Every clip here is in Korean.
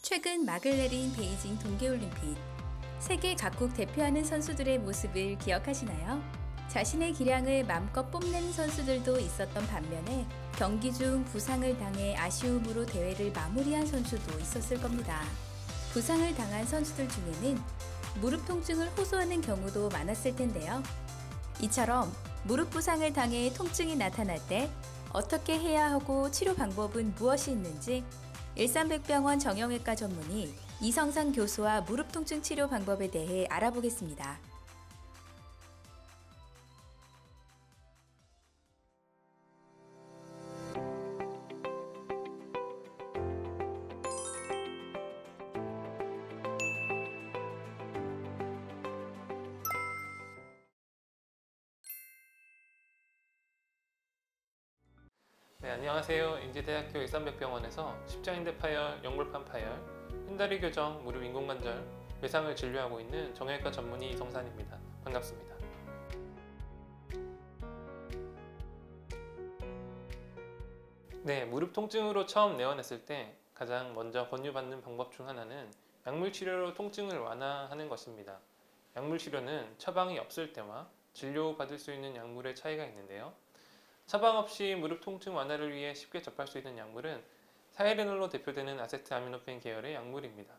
최근 막을 내린 베이징 동계올림픽. 세계 각국 대표하는 선수들의 모습을 기억하시나요? 자신의 기량을 맘껏 뽐낸 선수들도 있었던 반면에 경기 중 부상을 당해 아쉬움으로 대회를 마무리한 선수도 있었을 겁니다. 부상을 당한 선수들 중에는 무릎 통증을 호소하는 경우도 많았을 텐데요. 이처럼 무릎 부상을 당해 통증이 나타날 때 어떻게 해야 하고 치료 방법은 무엇이 있는지 일산백병원 정형외과 전문의 이성상 교수와 무릎 통증 치료 방법에 대해 알아보겠습니다. 네, 안녕하세요. 인제대학교 일산백병원에서 십자인대 파열, 연골판 파열, 흰다리 교정, 무릎 인공관절, 외상을 진료하고 있는 정형외과 전문의 이성산입니다. 반갑습니다. 네, 무릎 통증으로 처음 내원했을 때 가장 먼저 권유받는 방법 중 하나는 약물 치료로 통증을 완화하는 것입니다. 약물 치료는 처방이 없을 때와 진료받을 수 있는 약물의 차이가 있는데요. 처방 없이 무릎 통증 완화를 위해 쉽게 접할 수 있는 약물은 사이레놀로 대표되는 아세트아미노펜 계열의 약물입니다.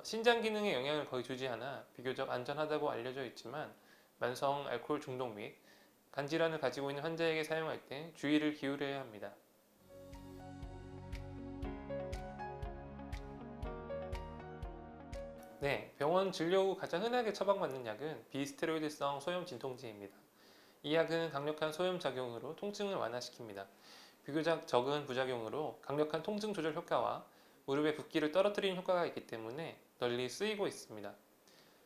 신장 기능에 영향을 거의 주지 않아 비교적 안전하다고 알려져 있지만 만성 알코올 중독 및 간 질환을 가지고 있는 환자에게 사용할 때 주의를 기울여야 합니다. 네, 병원 진료 후 가장 흔하게 처방받는 약은 비스테로이드성 소염 진통제입니다. 이 약은 강력한 소염 작용으로 통증을 완화시킵니다. 비교적 적은 부작용으로 강력한 통증 조절 효과와 무릎의 붓기를 떨어뜨리는 효과가 있기 때문에 널리 쓰이고 있습니다.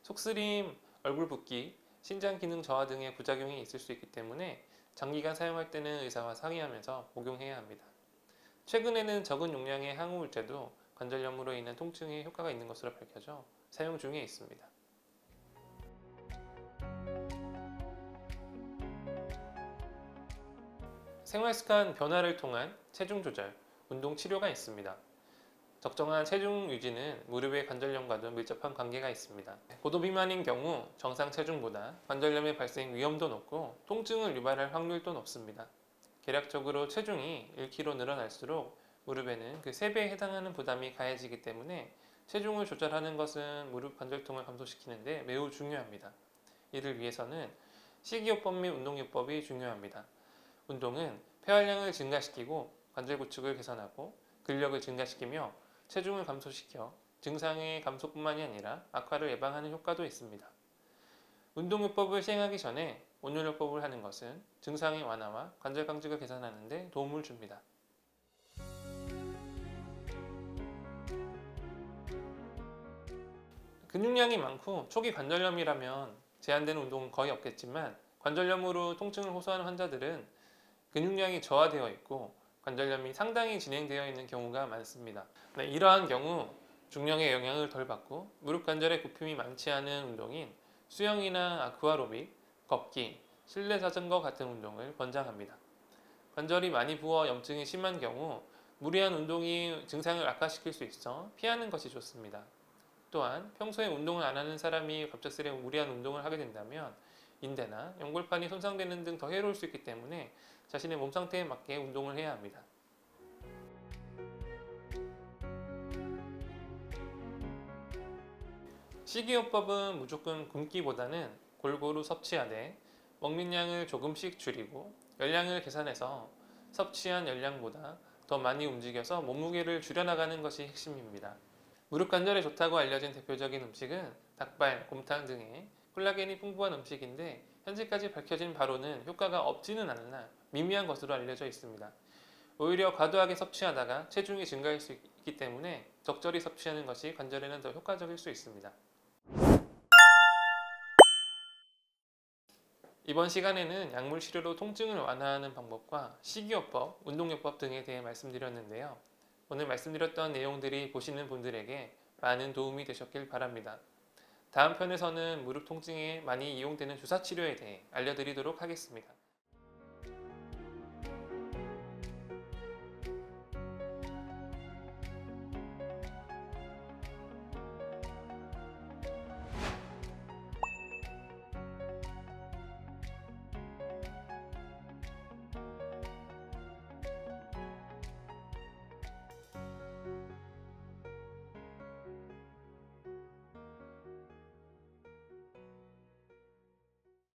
속쓰림, 얼굴 붓기, 신장 기능 저하 등의 부작용이 있을 수 있기 때문에 장기간 사용할 때는 의사와 상의하면서 복용해야 합니다. 최근에는 적은 용량의 항우울제도 관절염으로 인한 통증에 효과가 있는 것으로 밝혀져 사용 중에 있습니다. 생활습관 변화를 통한 체중 조절, 운동 치료가 있습니다. 적정한 체중 유지는 무릎의 관절염과도 밀접한 관계가 있습니다. 고도 비만인 경우 정상 체중보다 관절염의 발생 위험도 높고 통증을 유발할 확률도 높습니다. 계략적으로 체중이 1kg 늘어날수록 무릎에는 그 3배에 해당하는 부담이 가해지기 때문에 체중을 조절하는 것은 무릎 관절통을 감소시키는 데 매우 중요합니다. 이를 위해서는 식이요법 및 운동요법이 중요합니다. 운동은 폐활량을 증가시키고 관절 구축을 개선하고 근력을 증가시키며 체중을 감소시켜 증상의 감소뿐만이 아니라 악화를 예방하는 효과도 있습니다. 운동요법을 시행하기 전에 온열요법을 하는 것은 증상의 완화와 관절 강직을 개선하는 데 도움을 줍니다. 근육량이 많고 초기 관절염이라면 제한되는 운동은 거의 없겠지만 관절염으로 통증을 호소하는 환자들은 근육량이 저하되어 있고 관절염이 상당히 진행되어 있는 경우가 많습니다. 네, 이러한 경우 중량의 영향을 덜 받고 무릎 관절에 굽힘이 많지 않은 운동인 수영이나 아쿠아로빅, 걷기, 실내 자전거 같은 운동을 권장합니다. 관절이 많이 부어 염증이 심한 경우 무리한 운동이 증상을 악화시킬 수 있어 피하는 것이 좋습니다. 또한 평소에 운동을 안 하는 사람이 갑작스레 무리한 운동을 하게 된다면 인대나 연골판이 손상되는 등 더 해로울 수 있기 때문에 자신의 몸 상태에 맞게 운동을 해야 합니다. 식이요법은 무조건 굶기보다는 골고루 섭취하되 먹는 양을 조금씩 줄이고 열량을 계산해서 섭취한 열량보다 더 많이 움직여서 몸무게를 줄여나가는 것이 핵심입니다. 무릎 관절에 좋다고 알려진 대표적인 음식은 닭발, 곰탕 등의 콜라겐이 풍부한 음식인데 현재까지 밝혀진 바로는 효과가 없지는 않으나 미미한 것으로 알려져 있습니다. 오히려 과도하게 섭취하다가 체중이 증가할 수 있기 때문에 적절히 섭취하는 것이 관절에는 더 효과적일 수 있습니다. 이번 시간에는 약물 치료로 통증을 완화하는 방법과 식이요법, 운동요법 등에 대해 말씀드렸는데요. 오늘 말씀드렸던 내용들이 보시는 분들에게 많은 도움이 되셨길 바랍니다. 다음 편에서는 무릎 통증에 많이 이용되는 주사치료에 대해 알려드리도록 하겠습니다.